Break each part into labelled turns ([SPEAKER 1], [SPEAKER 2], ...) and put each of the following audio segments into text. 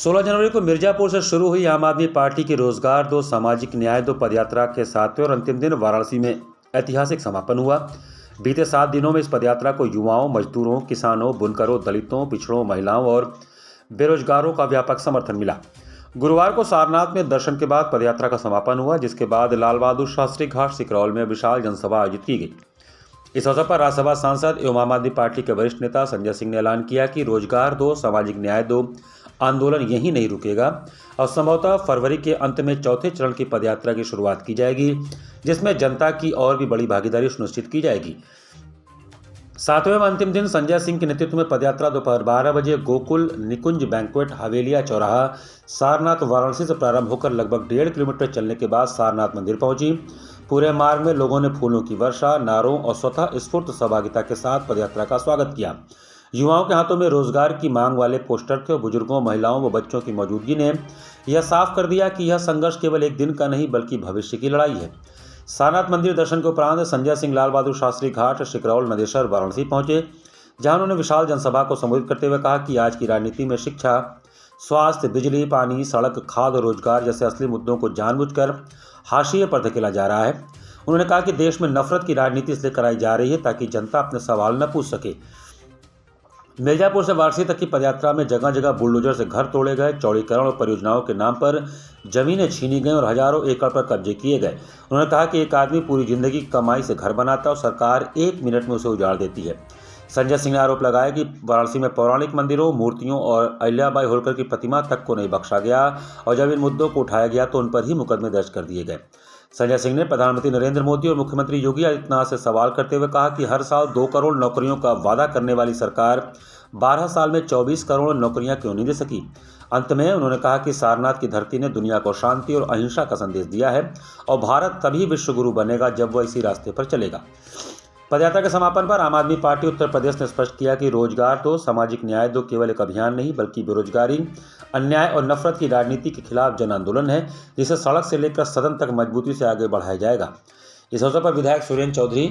[SPEAKER 1] 16 जनवरी को मिर्जापुर से शुरू हुई आम आदमी पार्टी की रोजगार दो, सामाजिक न्याय दो पदयात्रा के 7वें और अंतिम दिन वाराणसी में ऐतिहासिक समापन हुआ। बीते 7 दिनों में इस पदयात्रा को युवाओं, मजदूरों, किसानों, बुनकरों, दलितों, पिछड़ों, महिलाओं और बेरोजगारों का व्यापक समर्थन मिला। गुरुवार को सारनाथ में दर्शन के बाद पदयात्रा का समापन हुआ, जिसके बाद लाल बहादुर शास्त्री घाट सिकरौल में विशाल जनसभा आयोजित की गई। इस अवसर पर राज्यसभा सांसद एवं आम आदमी पार्टी के वरिष्ठ नेता संजय सिंह ने ऐलान किया कि रोजगार दो, सामाजिक न्याय दो आंदोलन यहीं नहीं रुकेगा और संभवतः फरवरी के अंत में चौथे चरण की पदयात्रा की शुरुआत की जाएगी, जिसमें जनता की और भी बड़ी भागीदारी सुनिश्चित की जाएगी। 7वें व अंतिम दिन संजय सिंह के नेतृत्व में पदयात्रा दोपहर 12 बजे गोकुल निकुंज बैंक्वेट हवेलिया चौराहा सारनाथ वाराणसी से प्रारंभ होकर लगभग 1.5 किलोमीटर चलने के बाद सारनाथ मंदिर पहुंची। पूरे मार्ग में लोगों ने फूलों की वर्षा, नारों और स्वतः स्फूर्त सहभागिता के साथ पदयात्रा का स्वागत किया। युवाओं के हाथों में रोजगार की मांग वाले पोस्टर थे और बुजुर्गों, महिलाओं व बच्चों की मौजूदगी ने यह साफ कर दिया कि यह संघर्ष केवल एक दिन का नहीं बल्कि भविष्य की लड़ाई है। सारनाथ मंदिर दर्शन के उपरांत संजय सिंह लाल बहादुर शास्त्री घाट सिकरौल नदेसर वाराणसी पहुंचे, जहां उन्होंने विशाल जनसभा को संबोधित करते हुए कहा कि आज की राजनीति में शिक्षा, स्वास्थ्य, बिजली, पानी, सड़क, खाद्य और रोजगार जैसे असली मुद्दों को जानबूझकर हाशिए पर धकेला जा रहा है। उन्होंने कहा कि देश में नफरत की राजनीति इसलिए कराई जा रही है ताकि जनता अपने सवाल न पूछ सके। मिर्जापुर से वाराणसी तक की पदयात्रा में जगह जगह बुलडोजर से घर तोड़े गए, चौड़ीकरण और परियोजनाओं के नाम पर जमीनें छीनी गई और हजारों एकड़ पर कब्जे किए गए। उन्होंने कहा कि एक आदमी पूरी जिंदगी की कमाई से घर बनाता है और सरकार 1 मिनट में उसे उजाड़ देती है। संजय सिंह ने आरोप लगाया कि वाराणसी में पौराणिक मंदिरों, मूर्तियों और अहिल्याबाई होलकर की प्रतिमा तक को नहीं बख्शा गया और जब इन मुद्दों को उठाया गया तो उन पर ही मुकदमे दर्ज कर दिए गए। संजय सिंह ने प्रधानमंत्री नरेंद्र मोदी और मुख्यमंत्री योगी आदित्यनाथ से सवाल करते हुए कहा कि हर साल 2 करोड़ नौकरियों का वादा करने वाली सरकार 12 साल में 24 करोड़ नौकरियां क्यों नहीं दे सकी। अंत में उन्होंने कहा कि सारनाथ की धरती ने दुनिया को शांति और अहिंसा का संदेश दिया है और भारत तभी विश्व गुरु बनेगा जब वह इसी रास्ते पर चलेगा। पदयात्रा के समापन पर आम आदमी पार्टी उत्तर प्रदेश ने स्पष्ट किया कि रोजगार दो, सामाजिक न्याय दो केवल एक अभियान नहीं बल्कि बेरोजगारी, अन्याय और नफरत की राजनीति के खिलाफ जन आंदोलन है, जिसे सड़क से लेकर सदन तक मजबूती से आगे बढ़ाया जाएगा। इस अवसर पर विधायक सुरेंद्र चौधरी,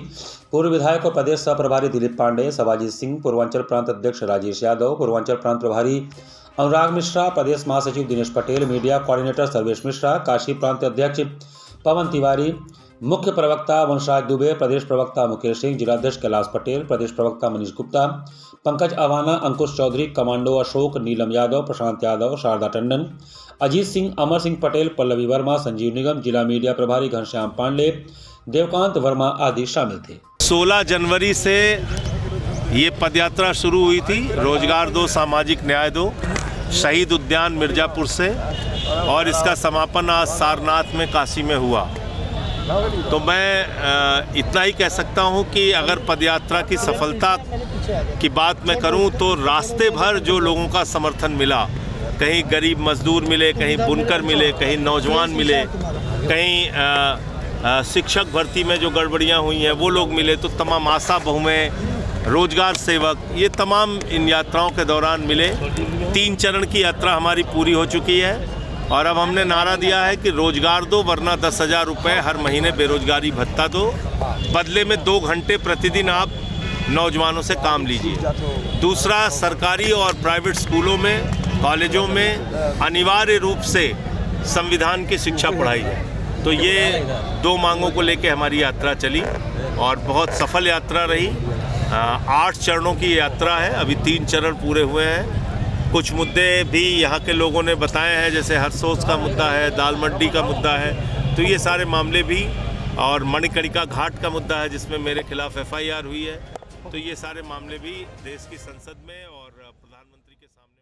[SPEAKER 1] पूर्व विधायक और प्रदेश सह प्रभारी दिलीप पांडे, सवाजीत सिंह, पूर्वांचल प्रांत अध्यक्ष राजेश यादव, पूर्वांचल प्रांत प्रभारी अनुराग मिश्रा, प्रदेश महासचिव दिनेश पटेल, मीडिया कोऑर्डिनेटर सर्वेश मिश्रा, काशी प्रांत अध्यक्ष पवन तिवारी, मुख्य प्रवक्ता वंशराज दुबे, प्रदेश प्रवक्ता मुकेश सिंह, जिलाध्यक्ष कैलाश पटेल, प्रदेश प्रवक्ता मनीष गुप्ता, पंकज अवाना, अंकुश चौधरी, कमांडो अशोक, नीलम यादव, प्रशांत यादव, शारदा टंडन, अजीत सिंह, अमर सिंह पटेल, पल्लवी वर्मा, संजीव निगम, जिला मीडिया प्रभारी घनश्याम पांडे, देवकांत वर्मा आदि शामिल थे।
[SPEAKER 2] 16 जनवरी से ये पदयात्रा शुरू हुई थी, रोजगार दो, सामाजिक न्याय दो, शहीद उद्यान मिर्जापुर से, और इसका समापन आज सारनाथ में काशी में हुआ। तो मैं इतना ही कह सकता हूं कि अगर पदयात्रा की सफलता की बात मैं करूं तो रास्ते भर जो लोगों का समर्थन मिला, कहीं गरीब मजदूर मिले, कहीं बुनकर मिले, कहीं नौजवान मिले, कहीं शिक्षक भर्ती में जो गड़बड़ियां हुई हैं वो लोग मिले, तो तमाम आशा बहुएं, रोजगार सेवक, ये तमाम इन यात्राओं के दौरान मिले। 3 चरण की यात्रा हमारी पूरी हो चुकी है और अब हमने नारा दिया है कि रोजगार दो वरना 10,000 रुपये हर महीने बेरोजगारी भत्ता दो, बदले में 2 घंटे प्रतिदिन आप नौजवानों से काम लीजिए। दूसरा, सरकारी और प्राइवेट स्कूलों में, कॉलेजों में अनिवार्य रूप से संविधान की शिक्षा पढ़ाई जाए। तो ये 2 मांगों को लेकर हमारी यात्रा चली और बहुत सफल यात्रा रही। 8 चरणों की यात्रा है, अभी 3 चरण पूरे हुए हैं। कुछ मुद्दे भी यहाँ के लोगों ने बताए हैं, जैसे हरसोस का मुद्दा है, दाल मंडी का मुद्दा है, तो ये सारे मामले भी, और मणिकर्णिका घाट का मुद्दा है जिसमें मेरे खिलाफ FIR हुई है, तो ये सारे मामले भी देश की संसद में और प्रधानमंत्री के सामने